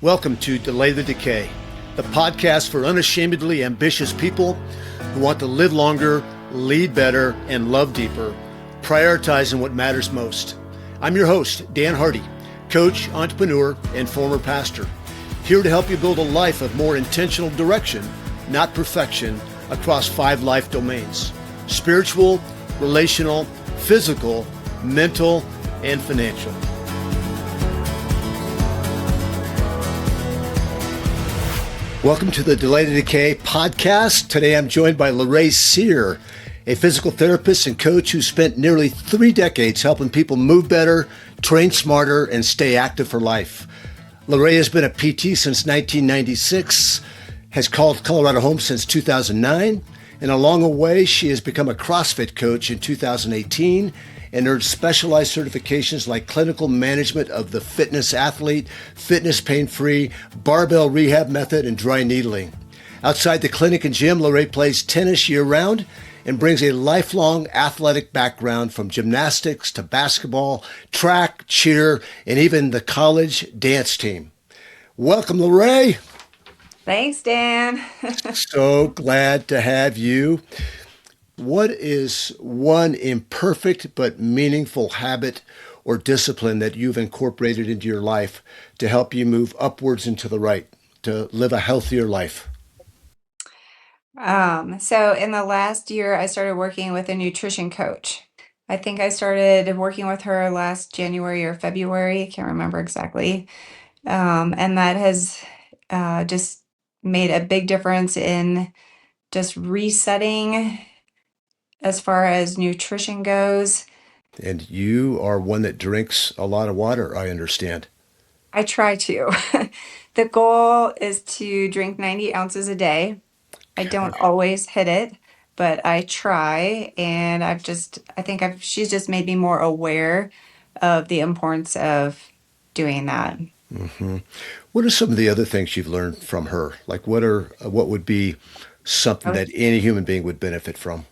Welcome to Delay the Decay, the podcast for unashamedly ambitious people who want to live longer, lead better, and love deeper, prioritizing what matters most. I'm your host, Dan Harty, coach, entrepreneur, and former pastor, here to help you build a life of more intentional direction, not perfection, across 5 life domains: spiritual, relational, physical, mental, and financial. Welcome to the Delay the Decay podcast. Today I'm joined by LaRae Sehr, a physical therapist and coach who spent nearly 3 decades helping people move better, train smarter, and stay active for life. LaRae has been a PT since 1996, has called Colorado home since 2009, and along the way she has become a CrossFit coach in 2018 and earned specialized certifications like clinical management of the fitness athlete, fitness pain-free, barbell rehab method, and dry needling. Outside the clinic and gym, LaRae plays tennis year-round and brings a lifelong athletic background from gymnastics to basketball, track, cheer, and even the college dance team. Welcome, LaRae. Thanks, Dan. So glad to have you. What is one imperfect but meaningful habit or discipline that you've incorporated into your life to help you move upwards and to the right, to live a healthier life? So in the last year, I started working with a nutrition coach. I think I started working with her last January or February. I can't remember exactly. And that has just made a big difference in just resetting as far as nutrition goes. And you are one that drinks a lot of water, I understand. I try to. The goal is to drink 90 ounces a day. I don't always hit it, but I try, and she's just made me more aware of the importance of doing that. Mm-hmm. What are some of the other things you've learned from her? Like what would be something Oh, that any human being would benefit from?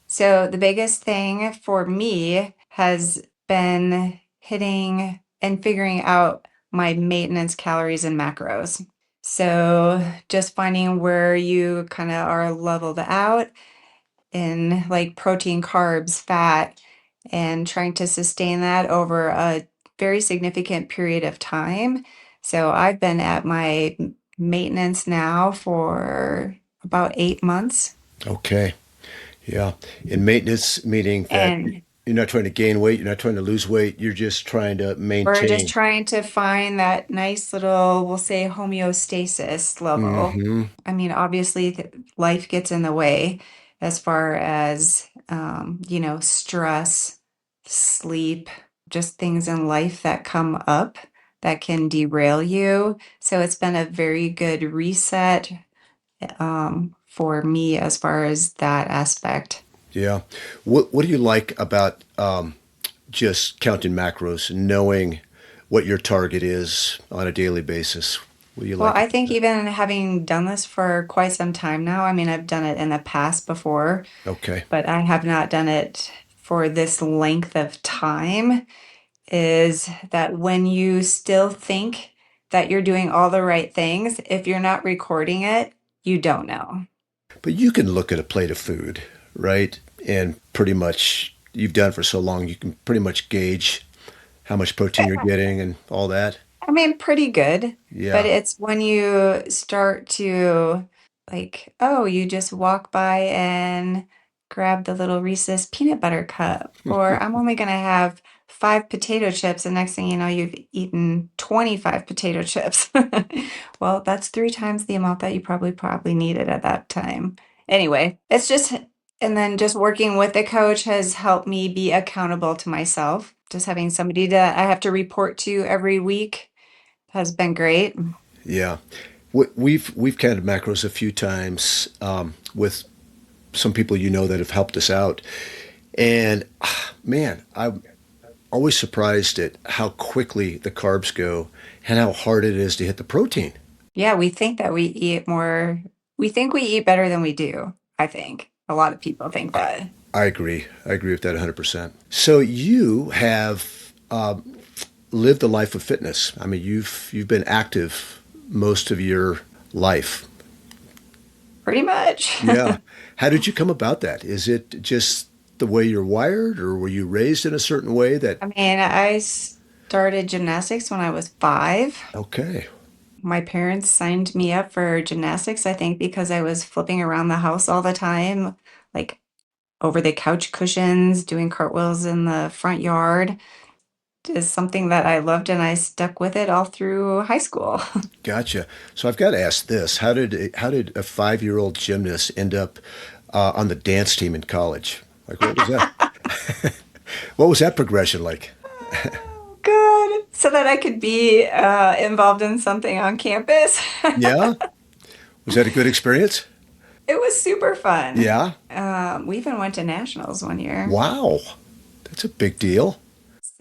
So the biggest thing for me has been hitting and figuring out my maintenance calories and macros. So just finding where you kind of are leveled out in like protein, carbs, fat, and trying to sustain that over a very significant period of time. So I've been at my maintenance now for about 8 months. Okay. Yeah. In maintenance, meaning that And you're not trying to gain weight, you're not trying to lose weight, you're just trying to we're just maintain. trying to find that nice little, we'll say, homeostasis level. Mm-hmm. I mean, obviously, life gets in the way as far as, stress, sleep, just things in life that come up that can derail you. So it's been a very good reset for me as far as that aspect. Yeah. What do you like about just counting macros, knowing what your target is on a daily basis? What do you Well, like I about think that? even having done this for quite some time now, I mean, I've done it in the past before, Okay. but I have not done it for this length of time, is that when you still think that you're doing all the right things, if you're not recording it, you don't know. But you can look at a plate of food, right? And pretty much you've done it for so long, you can pretty much gauge how much protein you're getting and all that. I mean, pretty good, but Yeah. it's when you start to like, oh, you just walk by and grab the little Reese's peanut butter cup, or I'm only gonna have 5 potato chips, and next thing you know, you've eaten 25 potato chips. Well, that's 3 times the amount that you probably needed at that time. Anyway, it's just, and then just working with the coach has helped me be accountable to myself. Just having somebody that I have to report to every week has been great. Yeah. We've counted macros a few times with some people that have helped us out. And man, I'm always surprised at how quickly the carbs go and how hard it is to hit the protein. Yeah, we think that we eat more, we think we eat better than we do. I think a lot of people think that. I agree. I agree with that 100%. So you have lived a life of fitness. I mean, you've been active most of your life. Pretty much. Yeah. How did you come about that? Is it just the way you're wired, or were you raised in a certain way that, I mean, I started gymnastics when I was 5. okay, My parents signed me up for gymnastics, I think, because I was flipping around the house all the time, like over the couch cushions, doing cartwheels in the front yard is something that I loved, and I stuck with it all through high school. gotcha. So I've got to ask this: how did a 5-year-old gymnast end up on the dance team in college? Like, what was that? What was that progression like? Oh, good. So that I could be involved in something on campus. Yeah, was that a good experience? It was super fun. Yeah. We even went to nationals one year. Wow, that's a big deal.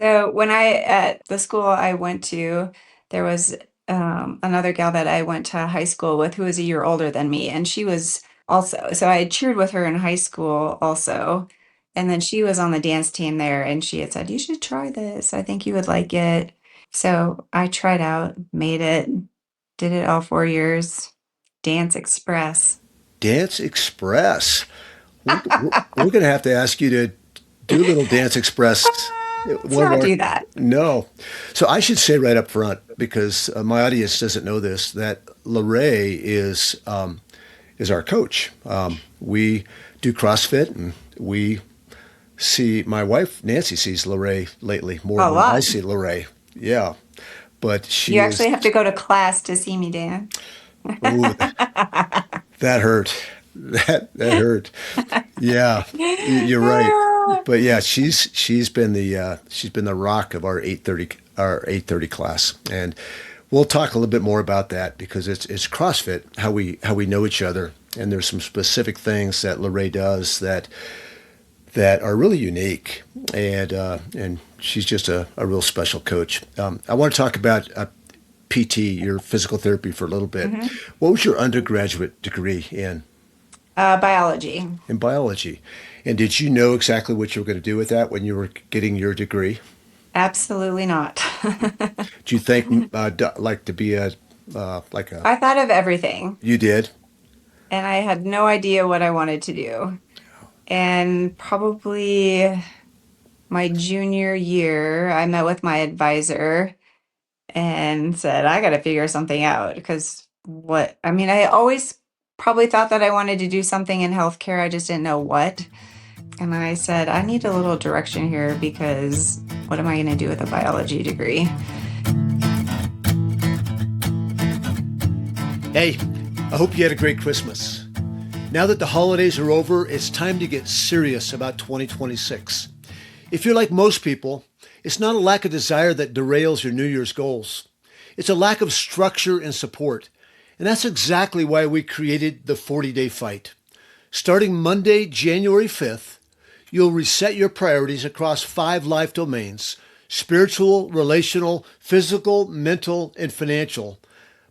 So at the school I went to, there was another gal that I went to high school with who was a year older than me, and she was also, so I cheered with her in high school also. And then she was on the dance team there, and she had said, "You should try this. I think you would like it." So I tried out, made it, did it all 4 years. Dance Express. Dance Express. We're going to have to ask you to do a little Dance Express. Let's One of not our do that. no. So I should say right up front, because my audience doesn't know this, that LaRae is our coach. We do CrossFit, and we see my wife Nancy sees LaRae lately more A than I lot. see LaRae. Yeah, but You she is. actually have to go to class to see me, Dan. Oh, that hurt. That hurt. Yeah, you're right. But yeah, she's been the rock of our 8:30 class, and we'll talk a little bit more about that, because it's CrossFit, how we know each other, and there's some specific things that LaRae does that are really unique, and she's just a real special coach. I want to talk about PT, your physical therapy, for a little bit. Mhm. What was your undergraduate degree in? Biology. In biology. And did you know exactly what you were going to do with that when you were getting your degree? Absolutely not. Do you think like to be a like a I thought of everything, you did? and I had no idea what I wanted to do. And probably my junior year, I met with my advisor and said, I got to figure something out because I mean, I always probably thought that I wanted to do something in healthcare. I just didn't know what. And I said, I need a little direction here because what am I going to do with a biology degree? Hey, I hope you had a great Christmas. Now that the holidays are over, it's time to get serious about 2026. If you're like most people, it's not a lack of desire that derails your New Year's goals. It's a lack of structure and support. And that's exactly why we created the 40-day fight. Starting Monday, January 5th, you'll reset your priorities across 5 life domains: spiritual, relational, physical, mental, and financial,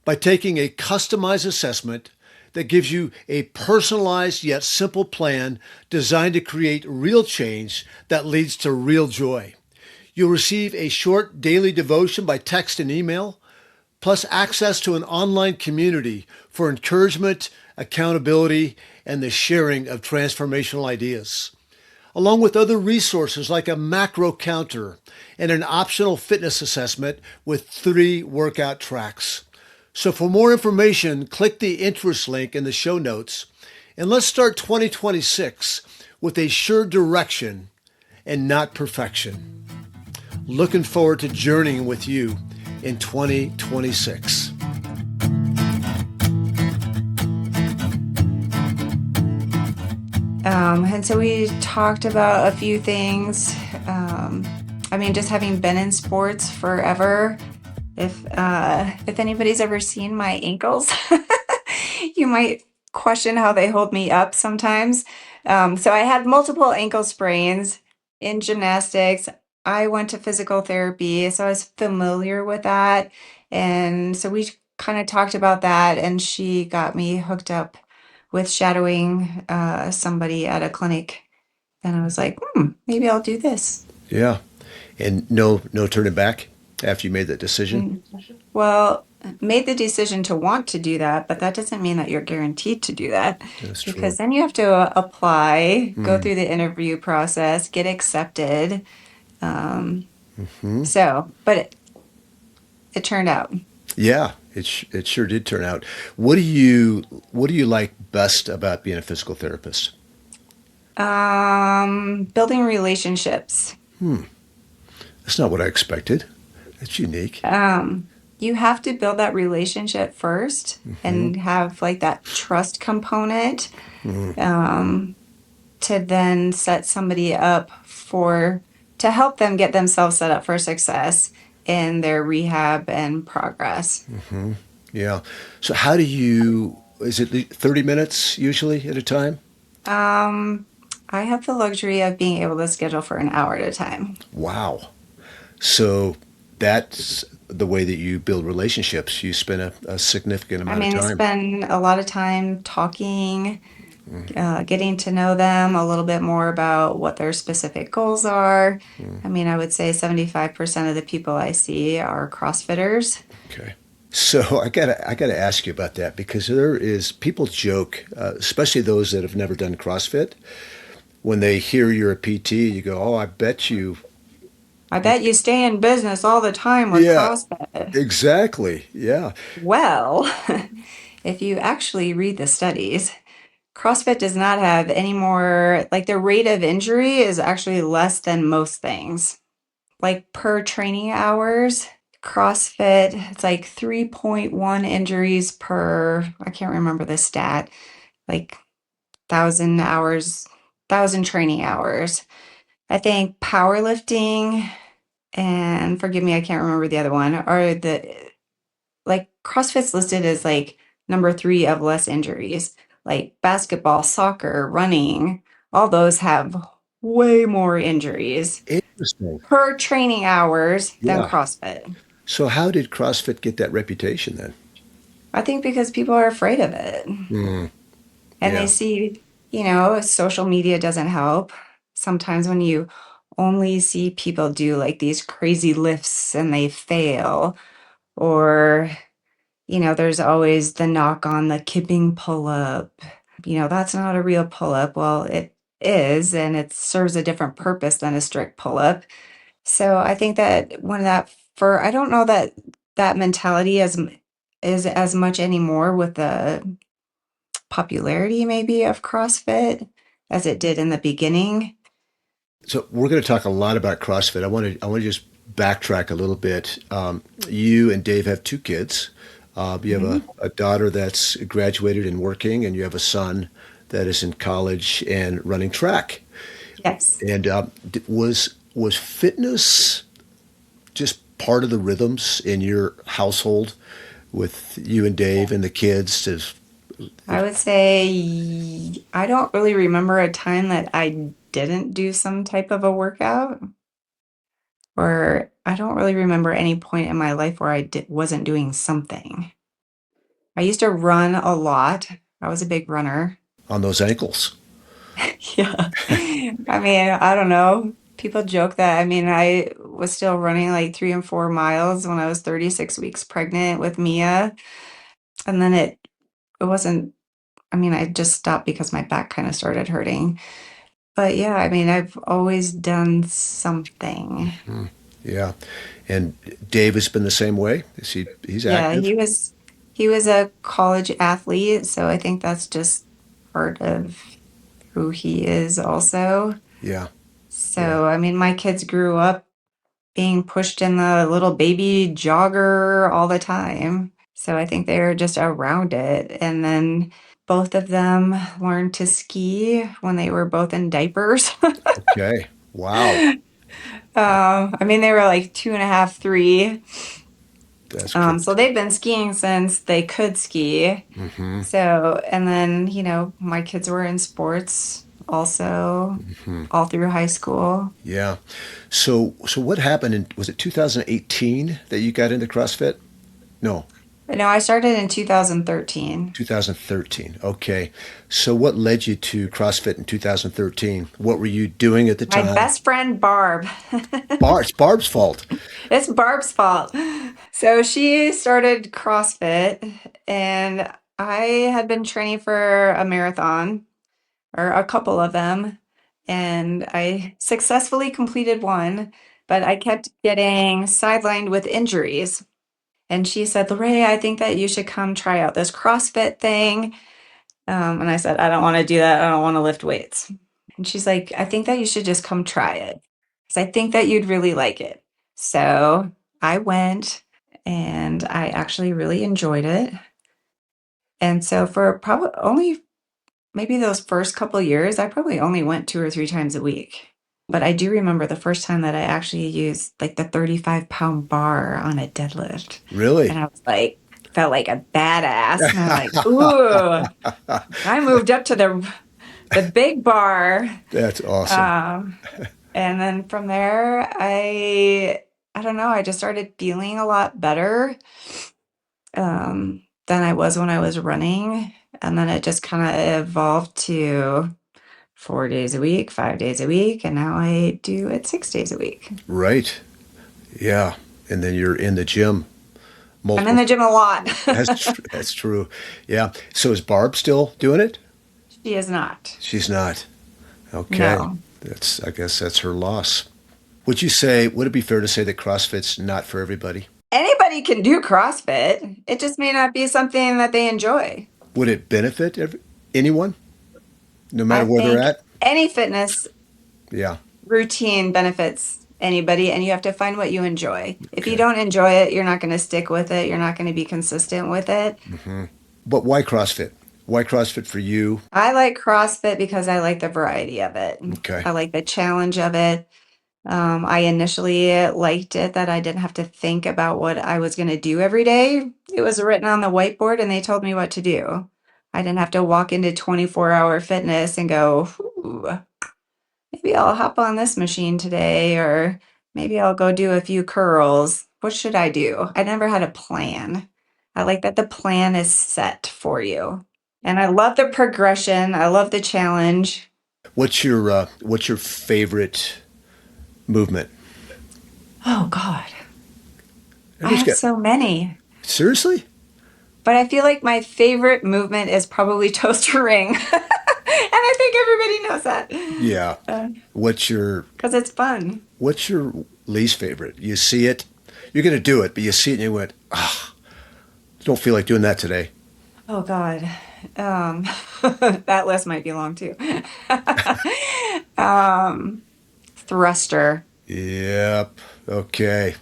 by taking a customized assessment that gives you a personalized yet simple plan designed to create real change that leads to real joy. You'll receive a short daily devotion by text and email, plus access to an online community for encouragement, accountability, and the sharing of transformational ideas, along with other resources like a macro counter and an optional fitness assessment with 3 workout tracks. So for more information, click the interest link in the show notes, and let's start 2026 with a sure direction and not perfection. Looking forward to journeying with you in 2026. And so we talked about a few things. I mean, just having been in sports forever, if anybody's ever seen my ankles, you might question how they hold me up sometimes. So I had multiple ankle sprains in gymnastics. I went to physical therapy, so I was familiar with that. And so we kind of talked about that, and she got me hooked up with shadowing somebody at a clinic. And I was like, maybe I'll do this. Yeah. And no turning back. after you made that decision? Mm. Well, made the decision to want to do that, but that doesn't mean that you're guaranteed to do that That's true. because then you have to apply, go Mm. through the interview process, get accepted. Um, Hmm. but it turned out. Yeah, it sure did turn out. What do you like best about being a physical therapist? Building relationships. Hmm. That's not what I expected. That's unique. You have to build that relationship first Hmm. and have like that trust component, Hmm. um, to then set somebody up to help them get themselves set up for success in their rehab and progress. Hmm. Yeah. So how do you, is it 30 minutes usually at a time? Um, I have the luxury of being able to schedule for an hour at a time. Wow. So that's the way that you build relationships. You spend a significant I amount of mean, I time. spend a lot of time talking, getting to know them a little bit more about what their specific goals are. Mm. I mean, I would say 75% of the people I see are CrossFitters. Okay. So I gotta ask you about that because there is people joke, especially those that have never done CrossFit, when they hear you're a PT, you go, "Oh, I bet you." I bet you stay in business all the time with Yeah, CrossFit. exactly. Yeah. Well, if you actually read the studies, CrossFit does not have any more, like the rate of injury is actually less than most things. Like per training hours, CrossFit, it's like 3.1 injuries per, I can't remember the stat, like 1,000 hours, 1,000 training hours. I think powerlifting and forgive me, I can't remember the other one, are like CrossFit's listed as like number three of less injuries. Like basketball, soccer, running, all those have way more injuries Interesting. per training hours than Yeah. CrossFit. So how did CrossFit get that reputation then? I think because people are afraid of it Mm. and they Yeah. see, social media doesn't help. Sometimes when you only see people do like these crazy lifts and they fail, or there's always the knock on the kipping pull up. That's not a real pull up. Well, it is, and it serves a different purpose than a strict pull up. So I think that I don't know that that mentality is as much anymore with the popularity maybe of CrossFit as it did in the beginning. So we're going to talk a lot about CrossFit. I want to just backtrack a little bit. You and Dave have two kids. You have Mhm. a daughter that's graduated and working, and you have a son that is in college and running track. Yes. And was fitness just part of the rhythms in your household with you and Dave and the kids? I would say I don't really remember a time that I didn't do some type of a workout, or I don't really remember any point in my life where wasn't doing something. I used to run a lot. I was a big runner. On those ankles? Yeah. I mean, I don't know. People joke that, I mean, I was still running like 3 and 4 miles when I was 36 weeks pregnant with Mia. And then it wasn't, I mean, I just stopped because my back kind of started hurting. But yeah, I mean, I've always done something. Hmm. Yeah. And Dave has been the same way. He's Yeah, active? he was a college athlete, so I think that's just part of who he is also. Yeah. Yeah. So, I mean, my kids grew up being pushed in the little baby jogger all the time. So I think they're just around it. And then both of them learned to ski when they were both in diapers. Okay. Wow. I mean, they were like 2.5, 3. That's So crazy. they've been skiing since they could ski. Hmm. So, and then, my kids were in sports also Hmm. all through high school. Yeah. So what happened was it 2018 that you got into CrossFit? No. No, I started in 2013. 2013. Okay. So what led you to CrossFit in 2013? What were you doing at the My time? best friend, Barb. It's Barb's fault. It's Barb's fault. So she started CrossFit, and I had been training for a marathon or a couple of them, and I successfully completed one, but I kept getting sidelined with injuries. And she said, "LaRae, I think that you should come try out this CrossFit thing." And I said, "I don't want to do that. I don't want to lift weights." And she's like, "I think that you should just come try it because I think that you'd really like it." So I went and I actually really enjoyed it. And so for probably only maybe those first couple years, I probably only went 2 or 3 times a week. But I do remember the first time that I actually used like the 35-pound bar on a deadlift. And Really? I was like, felt like a badass. And I'm like, ooh, I moved up to the big bar. That's awesome. Um, and then from there, I don't know, I just started feeling a lot better than I was when I was running. And then it just kind of evolved to 4 days a week, 5 days a week, and now I do it 6 days a week. Right. Yeah. And then you're in the gym I'm in multiple. the gym a lot. That's true. Yeah. So is Barb still doing it? She is not. She's not. Okay. No. I guess that's her loss. Would it be fair to say that CrossFit's not for everybody? Anybody can do CrossFit. It just may not be something that they enjoy. Would it benefit anyone, no I matter where they're think at? any fitness Yeah. routine benefits anybody, and you have to find what you enjoy. If you Okay. don't enjoy it, you're not going to stick with it. You're not going to be consistent with it. But why CrossFit? Why CrossFit for you? I like CrossFit because I like the variety of it. Okay. I like the challenge of it. I initially liked it that I didn't have to think about what I was going to do every day. It was written on the whiteboard and they told me what to do. I didn't have to walk into 24-hour fitness and go, "Ooh, maybe I'll hop on this machine today, or maybe I'll go do a few curls. What should I do?" I never had a plan. I like that the plan is set for you. And I love the progression. I love the challenge. What's your favorite movement? Oh God, I Everybody's have got so many. seriously? But I feel like my favorite movement is probably toaster ring. And I think everybody knows Yeah. that What's your because it's fun. what's your least favorite? You see it, you're gonna do it, but you see it and you went, ah, don't feel like doing that today. Oh God. Um, that list might be long too. um, thruster. Yep. Okay.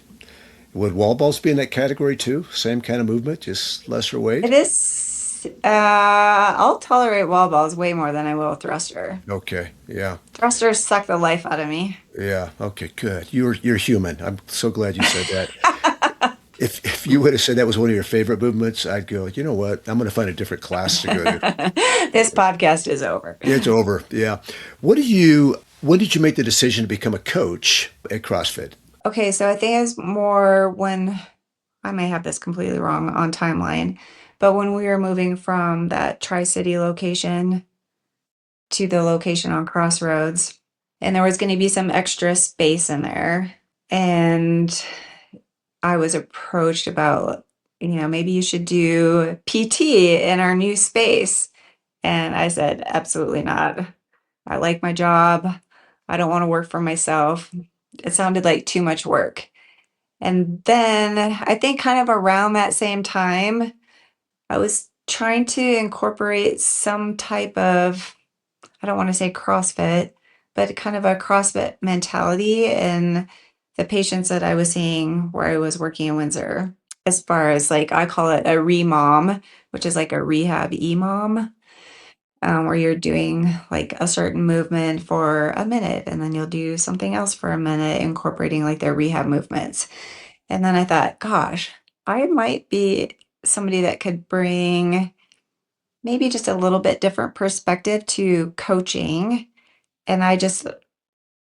Would wall balls be in that category too? Same kind of movement, just lesser weight? It is, I'll tolerate wall balls way more than I will thruster. Okay. Yeah. Thrusters suck the life out of me. Yeah. Okay. Good. You're human. I'm so glad you said that. If you would have said that was one of your favorite movements, I'd go, you know what? I'm going to find a different class to go to. This podcast is over. It's over. Yeah. When did you make the decision to become a coach at CrossFit? Okay, so I think it's more when I may have this completely wrong on timeline, but when we were moving from that Tri-City location to the location on Crossroads, and there was going to be some extra space in there, and I was approached about, maybe you should do PT in our new space. And I said, absolutely not. I like my job. I don't want to work for myself. It sounded like too much work. And then I think kind of around that same time, I was trying to incorporate some type of, I don't want to say CrossFit, but kind of a CrossFit mentality in the patients that I was seeing where I was working in Windsor. As far as like, I call it a re-mom, which is like a rehab e-mom, where you're doing like a certain movement for a minute and then you'll do something else for a minute, incorporating like their rehab movements. And then I thought, gosh, I might be somebody that could bring maybe just a little bit different perspective to coaching. And I just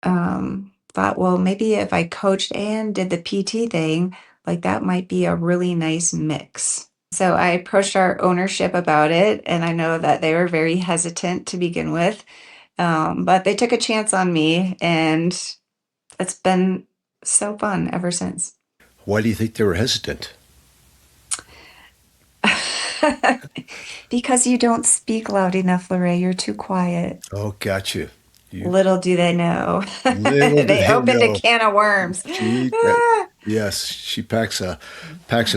thought, well, maybe if I coached and did the PT thing, like that might be a really nice mix. So I approached our ownership about it, and I know that they were very hesitant to begin with. But they took a chance on me, and it's been so fun ever since. Why do you think they were hesitant? Because you don't speak loud enough, LaRae. You're too quiet. Oh, got you. You Little do they know. little do They they opened a know. can of worms. She, Ah. yes, she packs a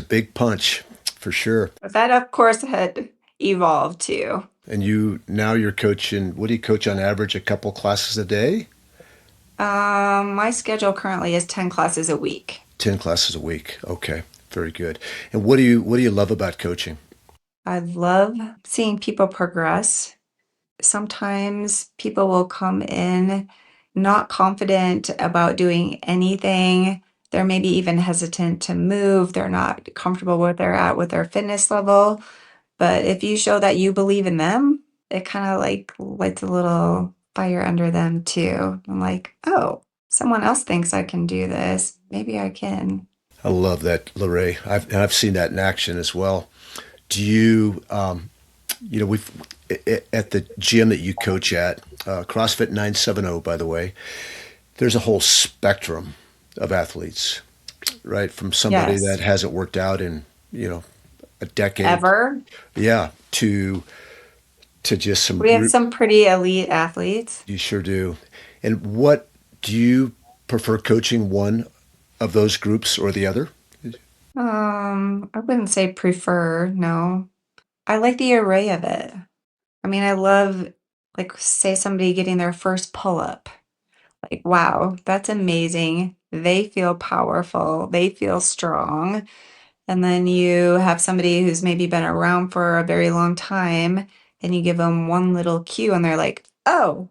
big punch for sure. But that, of course, had evolved too. And you're coaching. What do you coach on average? A couple classes a day? My schedule currently is 10 classes a week. 10 classes a week. Okay, very good. And what do you love about coaching? I love seeing people progress. Sometimes people will come in not confident about doing anything. They're maybe even hesitant to move. They're not comfortable where they're at with their fitness level. But if you show that you believe in them, it kind of like lights a little fire under them too. I'm like, oh, someone else thinks I can do this. Maybe I can. I love that, LaRae. I've seen that in action as well. Do you, we've at the gym that you coach at, CrossFit 970, by the way, there's a whole spectrum of athletes, right? From somebody that Yes. hasn't worked out in, you know, a decade, Ever. yeah, to just some We have some pretty elite athletes. you sure do. And what do you prefer coaching one of those groups or the other? I wouldn't say prefer, no. I like the array of it. I mean, I love, like, say somebody getting their first pull up. Like, wow, that's amazing. They feel powerful. They feel strong. And then you have somebody who's maybe been around for a very long time, and you give them one little cue, and they're like, oh,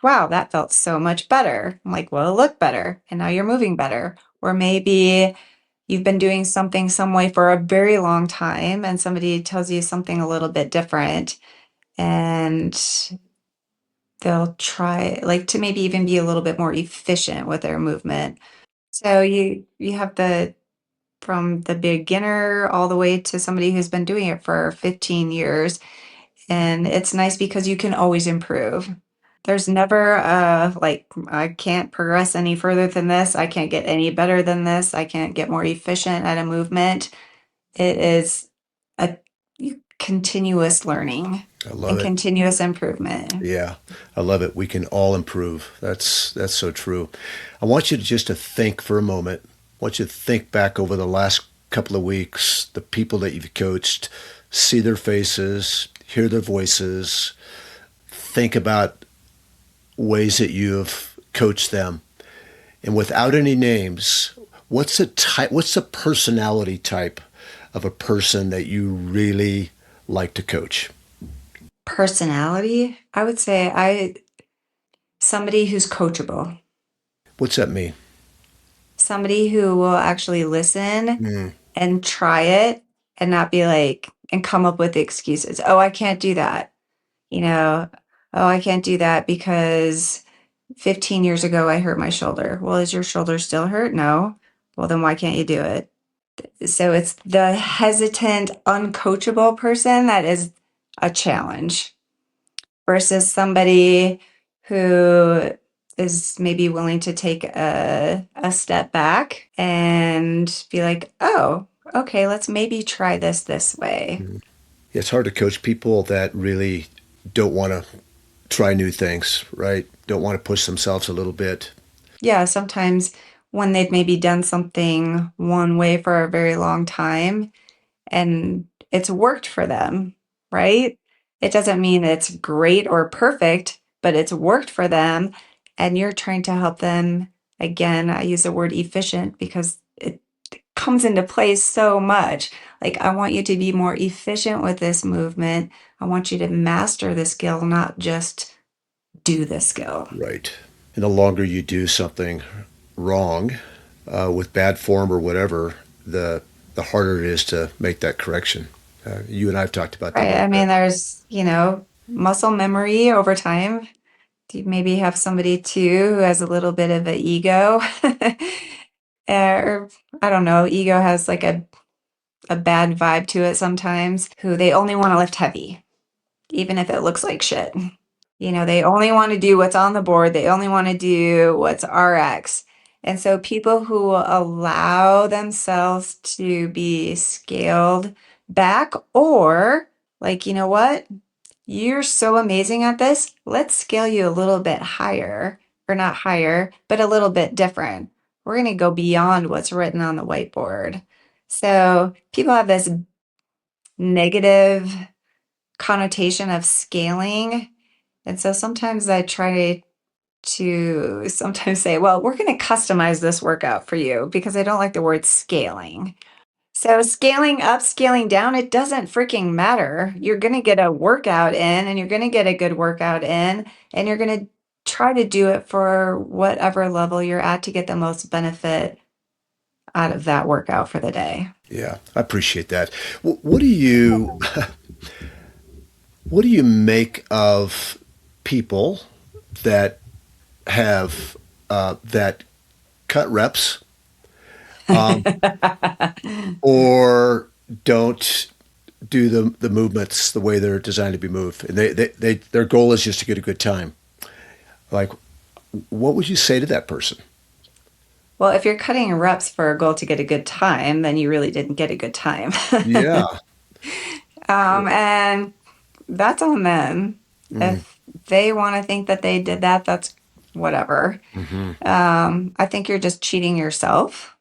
wow, that felt so much better. I'm like, well, it looked better, and now you're moving better. Or maybe you've been doing something some way for a very long time, and somebody tells you something a little bit different, and they'll try like to maybe even be a little bit more efficient with their movement. So you have the from the beginner all the way to somebody who's been doing it for 15 years, and it's nice because you can always improve. There's never like I can't progress any further than this. I can't get any better than this. I can't get more efficient at a movement. It is a continuous learning I love and it. continuous improvement. Yeah, I love it. We can all improve. That's so true. I want you to just to think for a moment. I want you to think back over the last couple of weeks, the people that you've coached, see their faces, hear their voices, think about ways that you have coached them. And without any names, what's the personality type of a person that you really like to coach? Personality, I would say I somebody who's coachable, What's that mean? somebody who will actually listen Mm, and try it and not be like and come up with excuses. Oh, I can't do that. You know, oh, I can't do that because 15 years ago I hurt my shoulder. Well, is your shoulder still hurt? No. Well, then why can't you do it? So it's the hesitant, uncoachable person that is a challenge versus somebody who is maybe willing to take a step back and be like, oh, okay, let's maybe try this way. mm. Yeah, it's hard to coach people that really don't want to try new things, right? Don't want to push themselves a little bit. Yeah, sometimes when they've maybe done something one way for a very long time and it's worked for them, right? It doesn't mean it's great or perfect, but it's worked for them. And you're trying to help them. Again, I use the word efficient because it comes into play so much. Like, I want you to be more efficient with this movement. I want you to master the skill, not just do the skill. Right. And the longer you do something wrong, with bad form or whatever, the harder it is to make that correction. You and I have talked about that a Right. little I bit. mean, there's, muscle memory over time. Do you maybe have somebody too who has a little bit of an ego? Or I don't know, ego has like a a bad vibe to it sometimes, who they only want to lift heavy, even if it looks like shit. They only want to do what's on the board. They only want to do what's RX. And so people who will allow themselves to be scaled back, or like, you know what? You're so amazing at this. Let's scale you a little bit higher, or not higher, but a little bit different. We're going to go beyond what's written on the whiteboard. So people have this negative connotation of scaling. And so sometimes I try to sometimes say, well, we're going to customize this workout for you, because I don't like the word scaling. So scaling up, scaling down, it doesn't freaking matter. You're going to get a workout in, and you're going to get a good workout in, and you're going to try to do it for whatever level you're at to get the most benefit out of that workout for the day. Yeah, I appreciate that. What do you what do you make of people that have that cut reps or don't do the movements the way they're designed to be moved, and their goal is just to get a good time? Like, what would you say to that person? Well, if you're cutting reps for a goal to get a good time, then you really didn't get a good time. Yeah. And that's on them. Mm-hmm. If they want to think that they did that, that's whatever. Mm-hmm. I think you're just cheating yourself.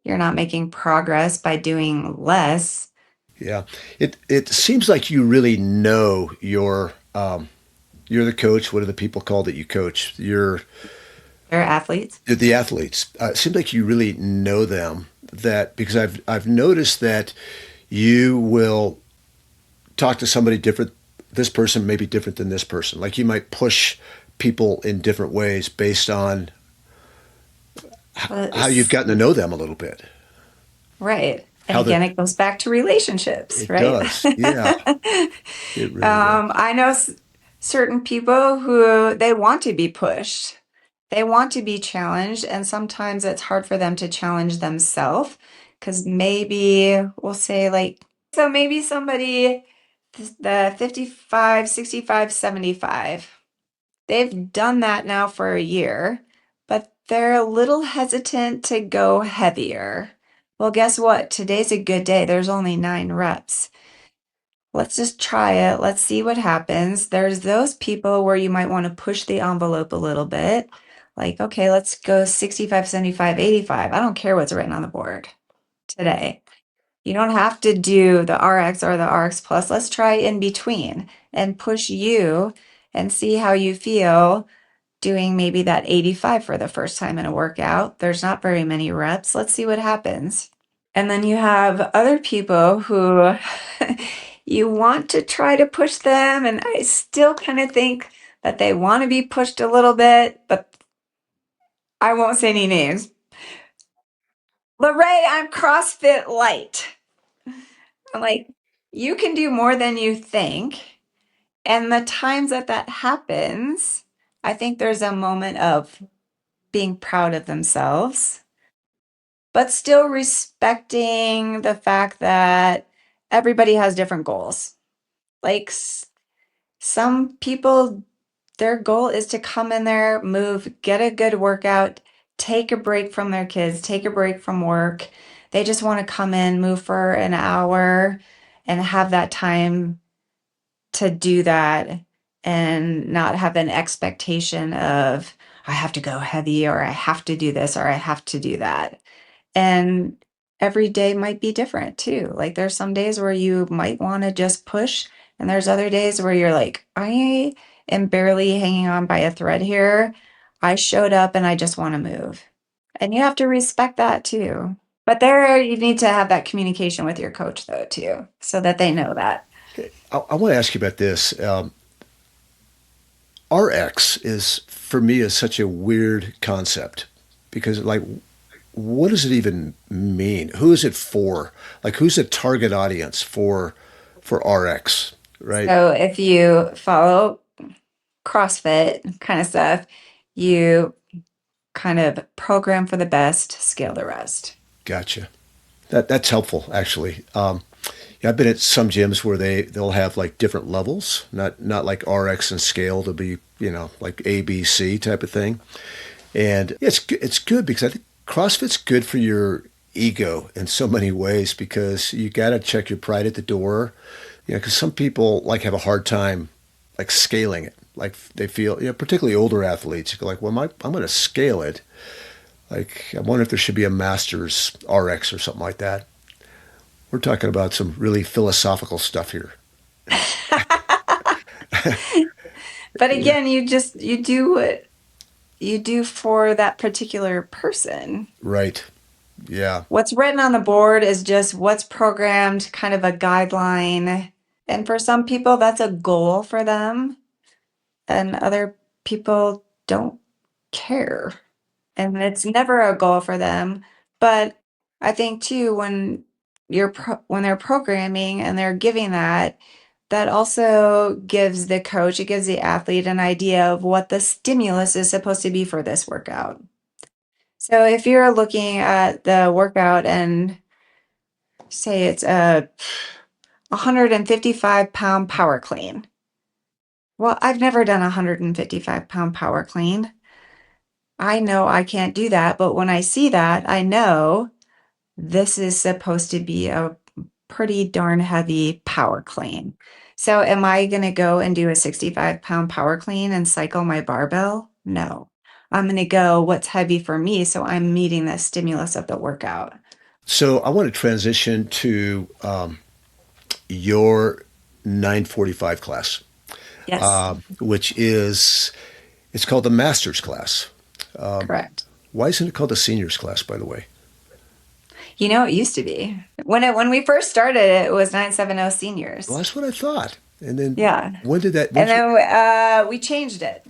You're not making progress by doing less. Yeah. It seems like you really know you're the coach. What are the people called that you coach? They're athletes. You're the athletes. It seems like you really know them. That because I've noticed that you will talk to somebody different. This person may be different than this person. Like you might push people in different ways based on Well, how you've gotten to know them a little bit. right. And How again, the it goes back to relationships, It right? does. Yeah, it really does. I know certain people who they want to be pushed. They want to be challenged, and sometimes it's hard for them to challenge themselves, because maybe we'll say, like, so maybe somebody, the 55, 65, 75, they've done that now for a year, but they're a little hesitant to go heavier. Well, guess what? Today's a good day. There's only 9 reps. Let's just try it. Let's see what happens. There's those people where you might want to push the envelope a little bit. Like, okay, let's go 65, 75, 85. I don't care what's written on the board today. You don't have to do the RX or the RX plus. Let's try in between and push you and see how you feel doing maybe that 85 for the first time in a workout. There's not very many reps. Let's see what happens. And then you have other people who you want to try to push them, and I still kind of think that they want to be pushed a little bit, but I won't say any names. LaRae, I'm CrossFit light. I'm like, you can do more than you think. And the times that that happens, I think there's a moment of being proud of themselves, but still respecting the fact that everybody has different goals. Like some people, their goal is to come in there, move, get a good workout, take a break from their kids, take a break from work. They just want to come in, move for an hour, and have that time to do that, and not have an expectation of, I have to go heavy, or I have to do this, or I have to do that. And every day might be different too. Like there's some days where you might want to just push, and there's other days where you're like, I am barely hanging on by a thread here. I showed up and I just want to move. And you have to respect that too. But there you need to have that communication with your coach though too, so that they know that. I want to ask you about this. RX is for me is such a weird concept because like what does it even mean? Who is it for? Like who's the target audience for RX, right? So if you follow CrossFit kind of stuff, you kind of program for the best, scale the rest. Gotcha. That's helpful actually. Yeah, I've been at some gyms where they'll have like different levels, not like RX and scale to be like A B C type of thing. And yeah, it's good because I think CrossFit's good for your ego in so many ways because you got to check your pride at the door. Because some people like have a hard time like scaling it. Like they feel, particularly older athletes, you go like, well, I'm going to scale it. Like I wonder if there should be a master's RX or something like that. We're talking about some really philosophical stuff here. But Yeah. again, you do what you do for that particular person. Right. Yeah. What's written on the board is just what's programmed, kind of a guideline. And for some people, that's a goal for them, and other people don't care. And it's never a goal for them. But I think too, when when they're programming and they're giving that, that also gives the coach, it gives the athlete an idea of what the stimulus is supposed to be for this workout. So if you're looking at the workout and say it's a 155-pound power clean. Well, I've never done a 155-pound power clean. I know I can't do that, but when I see that, I know this is supposed to be a pretty darn heavy power clean. So am I going to go and do a 65-pound power clean and cycle my barbell? No. I'm going to go what's heavy for me, so I'm meeting the stimulus of the workout. So I want to transition to your 945 class, Yes, which is it's called the master's class. correct. Why isn't it called the seniors class, by the way? It used to be. When we first started, it was 970 Well, seniors. that's what I thought. And then Yeah. when did that? And then we changed it.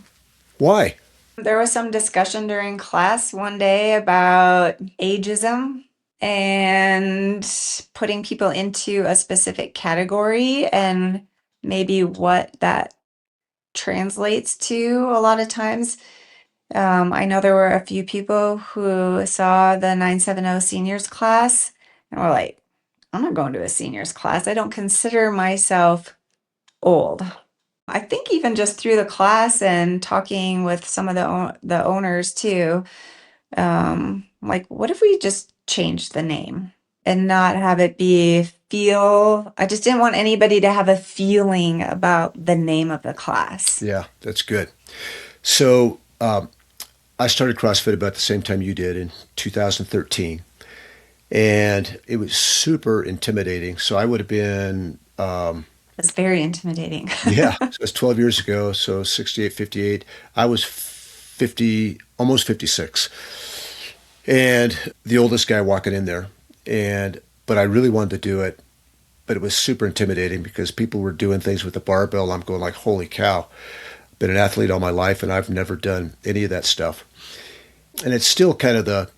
Why? There was some discussion during class one day about ageism and putting people into a specific category and maybe what that translates to a lot of times. I know there were a few people who saw the 970 seniors class and were like, I'm not going to a seniors class. I don't consider myself old. I think even just through the class and talking with some of the owners too, like, what if we just changed the name and not have it be feel? I just didn't want anybody to have a feeling about the name of the class. Yeah, that's good. So I started CrossFit about the same time you did in 2013, and it was super intimidating. So I would have been, It's very intimidating. yeah, so it's 12 years ago. So 68, 58. I was 50, almost 56, and the oldest guy walking in there. But I really wanted to do it, but it was super intimidating because people were doing things with the barbell. I'm going like, holy cow! Been an athlete all my life, and I've never done any of that stuff. And it's still kind of the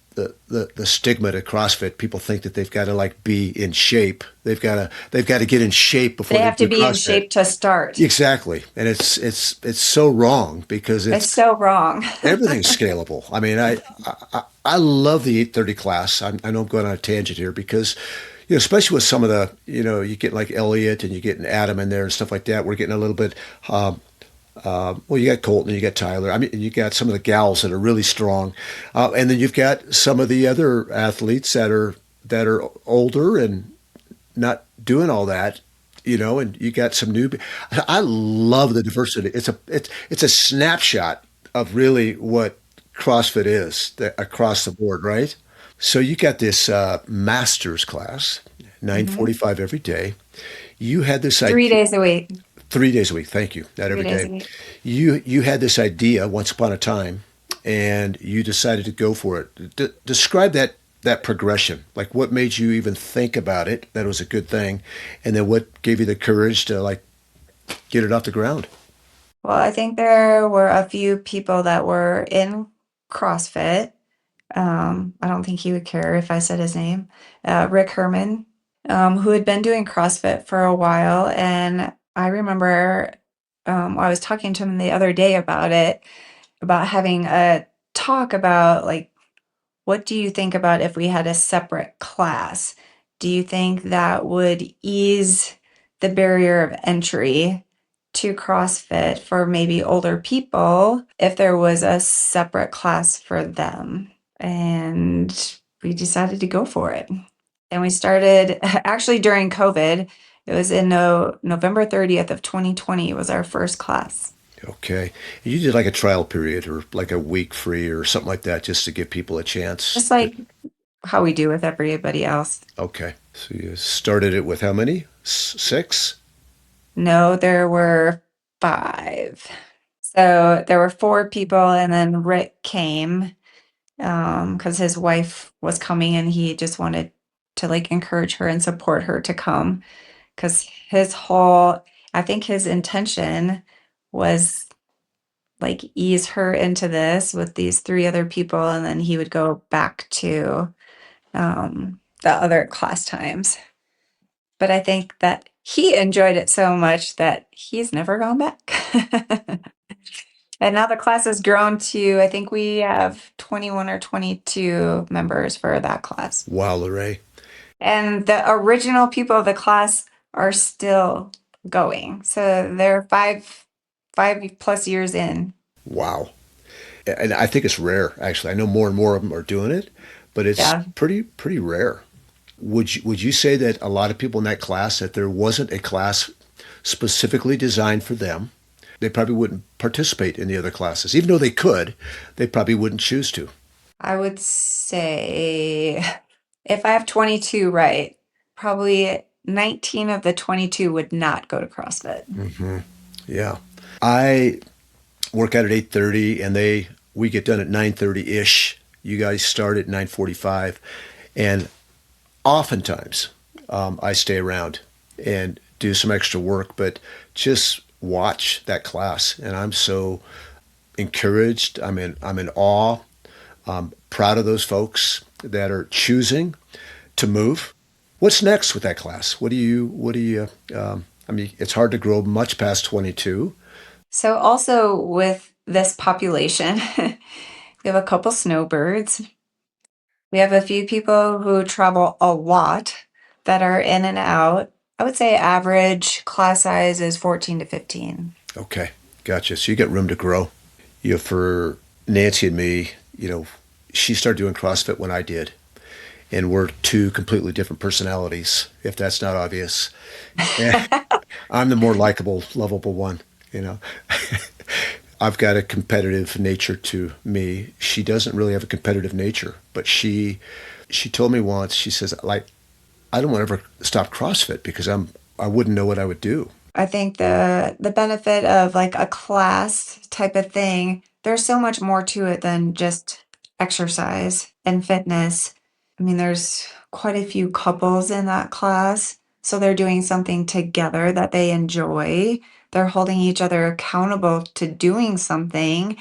stigma to CrossFit. People think that they've got to like be in shape. They've got to get in shape before They they have to do be in CrossFit. shape to start. Exactly, and it's so wrong because It's so wrong. everything's scalable. I mean, I love the 830 class. I know I'm going on a tangent here because especially with some of the you get like Elliot and you get an Adam in there and stuff like that. We're getting a little bit. Well, you got Colton, you got Tyler. I mean, you got some of the gals that are really strong, and then you've got some of the other athletes that are older and not doing all that. And you got some new. I love the diversity. It's a snapshot of really what CrossFit is across the board, right? So you got this masters class, Mhm. 9:45 every day. You had this Three idea. days a week. 3 days a week. Thank you. Not Three every days day. a week. You had this idea once upon a time, and you decided to go for it. Describe that progression. Like what made you even think about it? That it was a good thing, and then what gave you the courage to like get it off the ground? Well, I think there were a few people that were in CrossFit. I don't think he would care if I said his name. Rick Herman, who had been doing CrossFit for a while. And I remember I was talking to him the other day about it, about having a talk about like, what do you think about if we had a separate class? do you think that would ease the barrier of entry to CrossFit for maybe older people if there was a separate class for them? And we decided to go for it. And we started actually during COVID. It was in November 30th of 2020 was our first class. Okay. You did like a trial period or like a week free or something like that just to give people a chance. Just like how we do with everybody else. Okay. So you started it with how many? Six? No, there were five. So there were four people, and then Rick came because his wife was coming and he just wanted to like encourage her and support her to come because I think his intention was like ease her into this with these three other people, and then he would go back to the other class times. But I think that he enjoyed it so much that he's never gone back. And now the class has grown to, I think we have 21 or 22 members for that class. Wow, LaRae. And the original people of the class are still going. So they're five plus years in. Wow. And I think it's rare, actually. I know more and more of them are doing it, but it's Yeah. pretty rare. Would you say that a lot of people in that class, that there wasn't a class specifically designed for them, they probably wouldn't participate in the other classes, even though they could, they probably wouldn't choose to. I would say if I have 22 right, probably 19 of the 22 would not go to CrossFit. Yeah, I work out at 8:30, and we get done at 9:30 ish. You guys start at 9:45, and oftentimes I stay around and do some extra work, but just watch that class, and I'm so encouraged. I'm in awe. Proud of those folks that are choosing to move. What's next with that class? What do you? I mean, it's hard to grow much past 22. So also with this population, we have a couple snowbirds. We have a few people who travel a lot that are in and out. I would say average class size is 14 to 15. Okay, gotcha. So you got room to grow. For Nancy and me, she started doing CrossFit when I did, and we're two completely different personalities. If that's not obvious, Eh, I'm the more likable, lovable one. You know, I've got a competitive nature to me. She doesn't really have a competitive nature, but she told me once. She says, like, I don't want to ever stop CrossFit because I wouldn't know what I would do. I think the benefit of like a class type of thing, there's so much more to it than just exercise and fitness. I mean, there's quite a few couples in that class, so they're doing something together that they enjoy. They're holding each other accountable to doing something,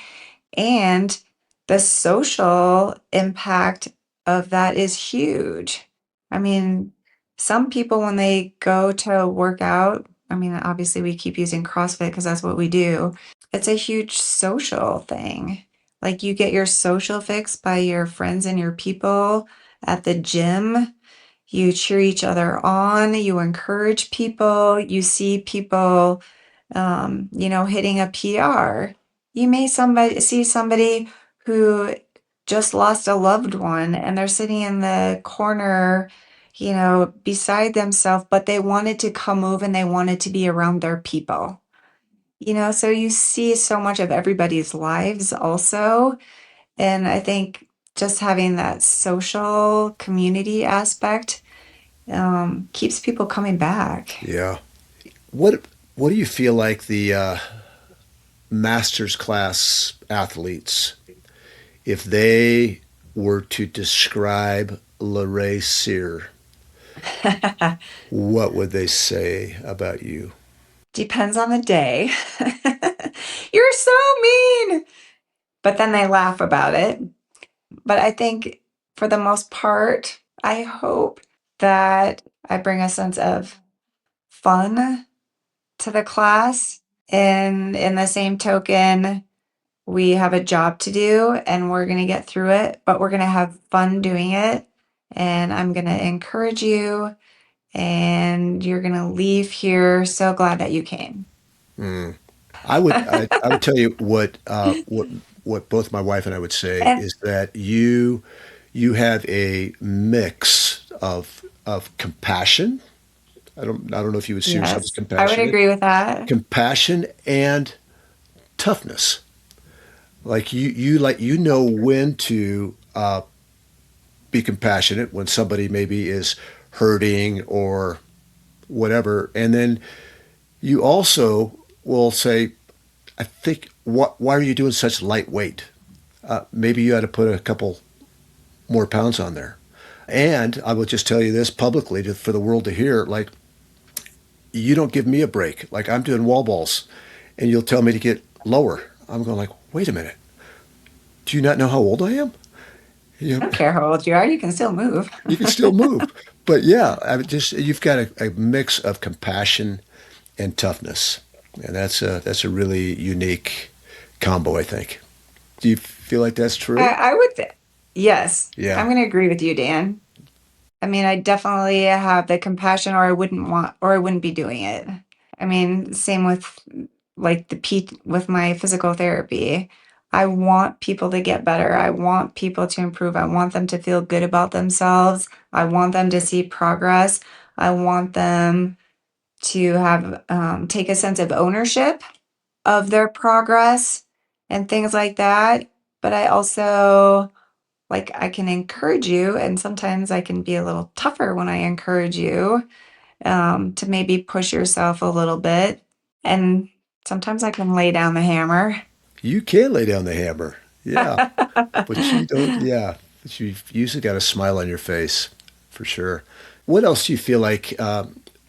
and the social impact of that is huge. I mean, some people, when they go to work out, I mean, obviously we keep using CrossFit because that's what we do. It's a huge social thing. Like you get your social fix by your friends and your people at the gym. You cheer each other on, you encourage people, you see people, hitting a PR. You may see somebody who just lost a loved one and they're sitting in the corner, beside themselves, but they wanted to come move and they wanted to be around their people. So you see so much of everybody's lives also. And I think just having that social community aspect keeps people coming back. Yeah. What do you feel like the masters class athletes, if they were to describe LaRae Sehr, what would they say about you? Depends on the day. You're so mean. But then they laugh about it. But I think for the most part, I hope that I bring a sense of fun to the class. And in the same token, we have a job to do and we're going to get through it, but we're going to have fun doing it. and I'm going to encourage you, and you're going to leave here so glad that you came. Mm. I would tell you what both my wife and I would say And is that you have a mix of compassion. I don't know if you would see yourself as yes, I would compassionate, agree with that. compassion and toughness. Like you know when to be compassionate when somebody maybe is hurting or whatever, and then you also will say, I think, why are you doing such lightweight? Maybe you had to put a couple more pounds on there. And I will just tell you this publicly for the world to hear, like, you don't give me a break. Like, I'm doing wall balls and you'll tell me to get lower. I'm going like, wait a minute. Do you not know how old I am? I You don't care how old you are, you can still move. you can still move. But yeah, you've got a mix of compassion and toughness. And that's a really unique combo, I think. Do you feel like that's true? I would, yes, Yeah. I'm going to agree with you, Dan. I mean, I definitely have the compassion, or I wouldn't want, or I wouldn't be doing it. I mean, same with like with my physical therapy. I want people to get better. I want people to improve. I want them to feel good about themselves. I want them to see progress. I want them to have take a sense of ownership of their progress and things like that. But I also like I can encourage you, and sometimes I can be a little tougher when I encourage you to maybe push yourself a little bit. And sometimes I can lay down the hammer. You can lay down the hammer. Yeah. But you don't, yeah. But you've usually got a smile on your face for sure. What else do you feel like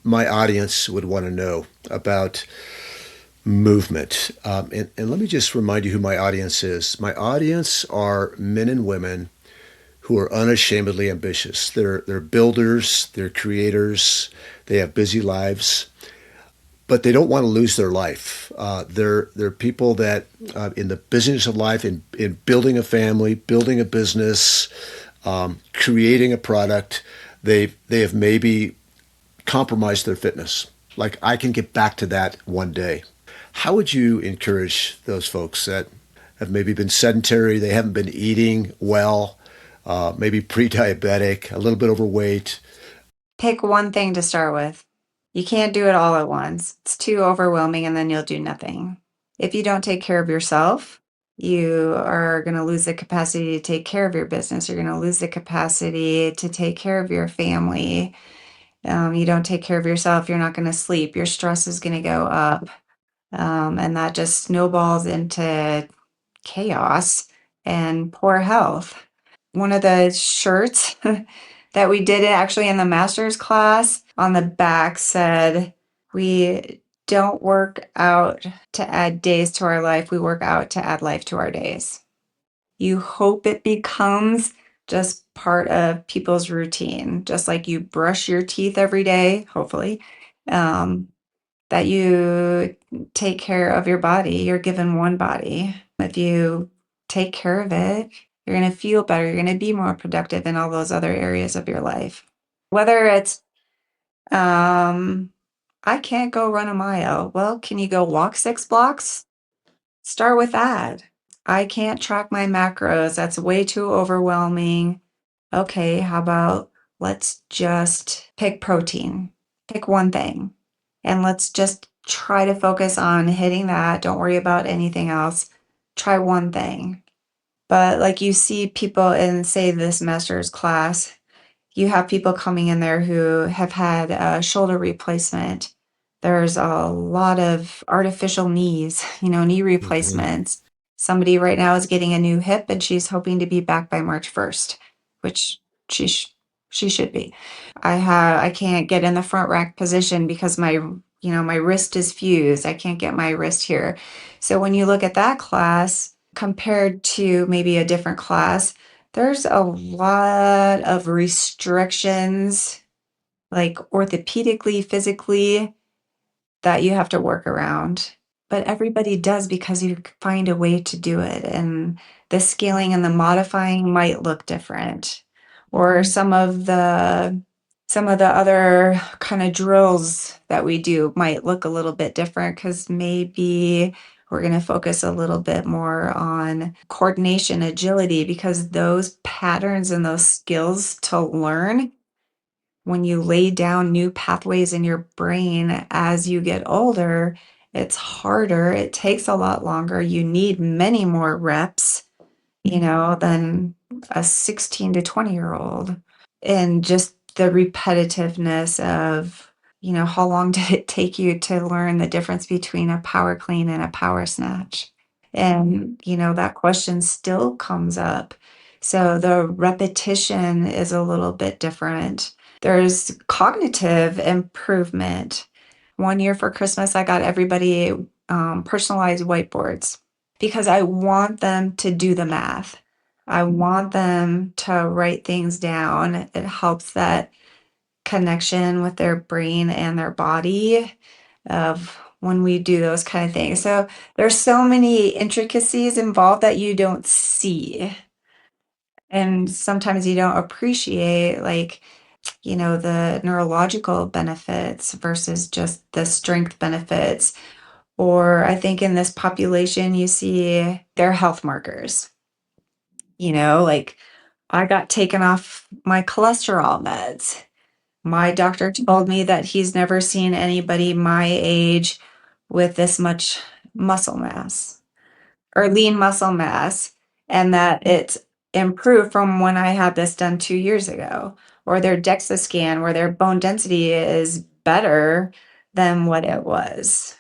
my audience would want to know about movement? And let me just remind you who my audience is. My audience are men and women who are unashamedly ambitious. They're builders, they're creators, they have busy lives, but they don't want to lose their life. They're people that in the business of life, in building a family, building a business, creating a product, they have maybe compromised their fitness. Like I can get back to that one day. How would you encourage those folks that have maybe been sedentary, they haven't been eating well, maybe pre-diabetic, a little bit overweight? Pick one thing to start with. You can't do it all at once. It's too overwhelming, and then you'll do nothing. If you don't take care of yourself, you are going to lose the capacity to take care of your business. You're going to lose the capacity to take care of your family. You don't take care of yourself, you're not going to sleep. Your stress is going to go up. And that just snowballs into chaos and poor health. One of the shirts that we did actually in the master's class on the back said, we don't work out to add days to our life, we work out to add life to our days. You hope it becomes just part of people's routine, just like you brush your teeth every day, hopefully, um, that you take care of your body. You're given one body. If you take care of it, you're going to feel better. You're going to be more productive in all those other areas of your life. Whether it's, I can't go run a mile. Well, can you go walk 6 blocks? Start with that. I can't track my macros. That's way too overwhelming. Okay, how about let's just pick protein? Pick one thing. And let's just try to focus on hitting that. Don't worry about anything else. Try one thing. But like you see people in, say, this master's class, you have people coming in there who have had a shoulder replacement. There's a lot of artificial knees, knee Mhm. replacements. Somebody right now is getting a new hip and she's hoping to be back by March 1st, which she sh- she should be. I can't get in the front rack position because my wrist is fused. I can't get my wrist here. So when you look at that class compared to maybe a different class, there's a lot of restrictions, like orthopedically, physically, that you have to work around. But everybody does because you find a way to do it. And the scaling and the modifying might look different. Or some of the other kind of drills that we do might look a little bit different because maybe we're going to focus a little bit more on coordination, agility, because those patterns and those skills to learn when you lay down new pathways in your brain as you get older, it's harder. It takes a lot longer. You need many more reps, than a 16 to 20-year-old. And just the repetitiveness of, how long did it take you to learn the difference between a power clean and a power snatch? And, that question still comes up. So the repetition is a little bit different. There's cognitive improvement. One year for Christmas, I got everybody personalized whiteboards because I want them to do the math. I want them to write things down. It helps that connection with their brain and their body of when we do those kind of things. So there's so many intricacies involved that you don't see. And sometimes you don't appreciate, like, the neurological benefits versus just the strength benefits. Or I think in this population, you see their health markers. Like I got taken off my cholesterol meds. My doctor told me that he's never seen anybody my age with this much muscle mass or lean muscle mass, and that it's improved from when I had this done 2 years ago, or their DEXA scan where their bone density is better than what it was.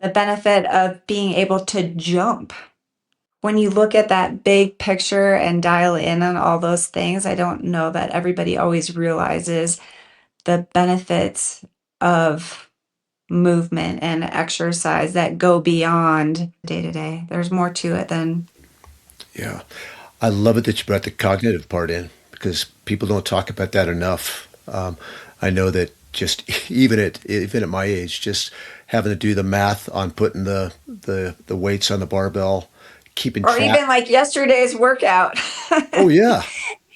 The benefit of being able to jump. When you look at that big picture and dial in on all those things, I don't know that everybody always realizes the benefits of movement and exercise that go beyond day to day. There's more to it than. Yeah. I love it that you brought the cognitive part in because people don't talk about that enough. I know that just even at my age, just having to do the math on putting the weights on the barbell, keeping Or track. even like yesterday's workout. Oh yeah,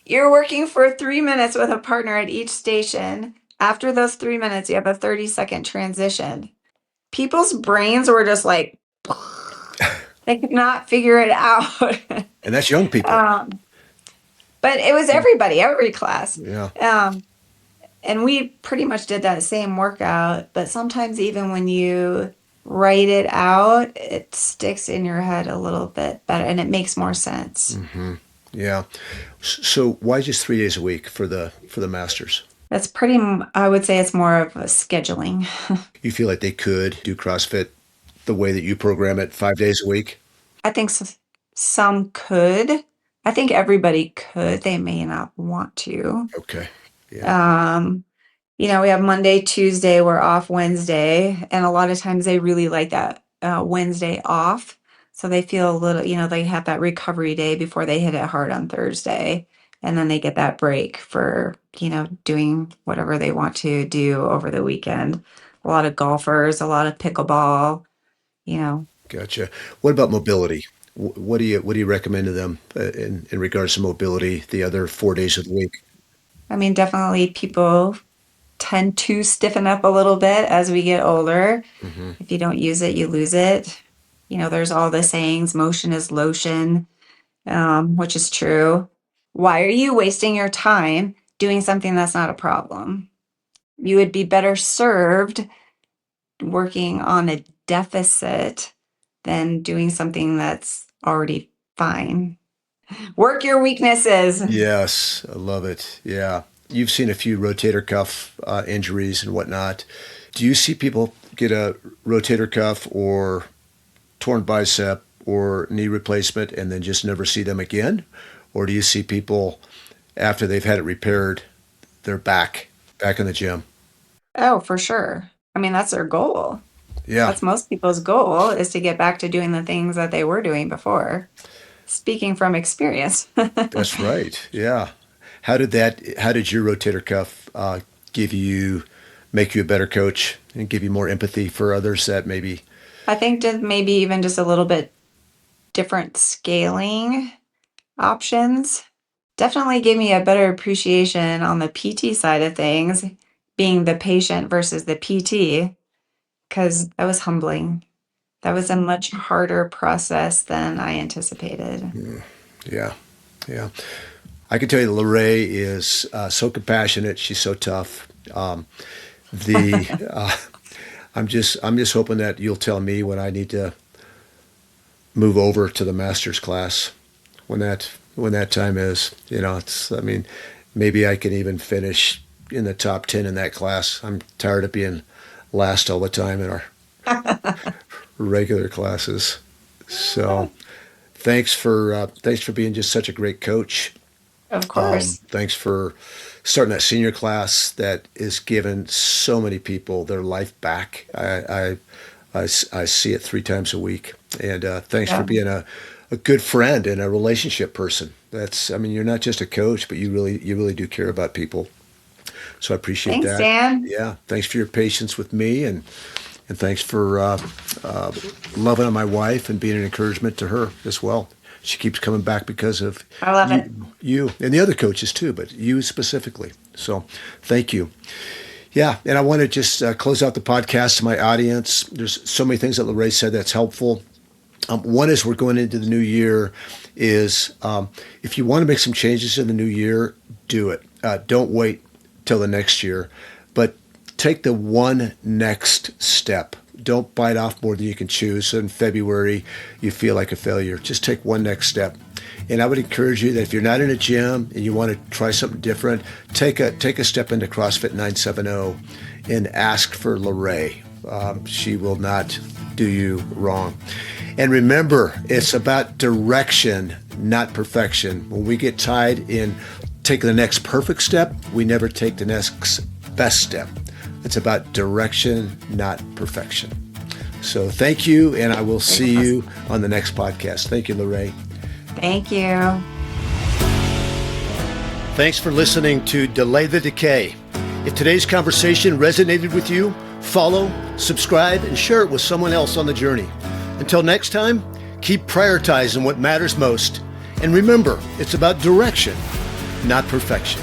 You're working for 3 minutes with a partner at each station. After those 3 minutes, you have a 30-second transition. People's brains were just like, they could not figure it out. and that's young people. But it was everybody, every class. Yeah, And we pretty much did that same workout. But sometimes, even when you write it out, it sticks in your head a little bit better and it makes more sense. yeah. So why just 3 days a week for the masters? That's pretty, I would say it's more of a scheduling. You feel like they could do CrossFit the way that you program it 5 days a week? I think some could. I think everybody could. They may not want to. Okay. Yeah. Um, we have Monday, Tuesday, we're off Wednesday, and a lot of times they really like that Wednesday off. So they feel a little, they have that recovery day before they hit it hard on Thursday. And then they get that break for, doing whatever they want to do over the weekend. A lot of golfers, a lot of pickleball, you know. Gotcha. What about mobility? What do you recommend to them in regards to mobility the other 4 days of the week? I mean, definitely people tend to stiffen up a little bit as we get older. Hmm. If you don't use it, you lose it. There's all the sayings, motion is lotion, which is true. Why are you wasting your time doing something that's not a problem? You would be better served working on a deficit than doing something that's already fine. Work your weaknesses. Yes, I love it. Yeah. You've seen a few rotator cuff injuries and whatnot. Do you see people get a rotator cuff or torn bicep or knee replacement and then just never see them again? Or do you see people after they've had it repaired, they're back in the gym? Oh, for sure. I mean, that's their goal. Yeah, That's most people's goal, is to get back to doing the things that they were doing before. Speaking from experience. that's right. Yeah. How did your rotator cuff make you a better coach and give you more empathy for others that maybe, I think just maybe even just a little bit different scaling options. definitely gave me a better appreciation on the PT side of things, being the patient versus the PT, because that was humbling. That was a much harder process than I anticipated. Yeah, yeah. I can tell you, LaRae is so compassionate. She's so tough. The I'm just hoping that you'll tell me when I need to move over to the master's class when that time is. It's I mean, maybe I can even finish in the top 10 in that class. I'm tired of being last all the time in our regular classes. So thanks for being just such a great coach. Of course. Thanks for starting that senior class that is giving so many people their life back. I see it 3 times a week. And thanks for Yeah. being a good friend and a relationship person. I mean, you're not just a coach, but you really do care about people. So I appreciate Thanks, that. Dan. Yeah. Thanks for your patience with me, and thanks for loving on my wife and being an encouragement to her as well. She keeps coming back because of I love it. you and the other coaches too, but you specifically. So thank you. Yeah, and I want to just close out the podcast to my audience. There's so many things that LaRae said that's helpful. One is we're going into the new year is if you want to make some changes in the new year, do it. Don't wait till the next year, but take the one next step. Don't bite off more than you can chew. So in February, you feel like a failure. Just take one next step. And I would encourage you that if you're not in a gym and you want to try something different, take a step into CrossFit 970 and ask for LaRae. She will not do you wrong. And remember, it's about direction, not perfection. When we get tied in taking the next perfect step, we never take the next best step. It's about direction, not perfection. So thank you, and I will see you on the next podcast. Thank you, LaRae. Thank you. Thanks for listening to Delay the Decay. If today's conversation resonated with you, follow, subscribe, and share it with someone else on the journey. Until next time, keep prioritizing what matters most. And remember, it's about direction, not perfection.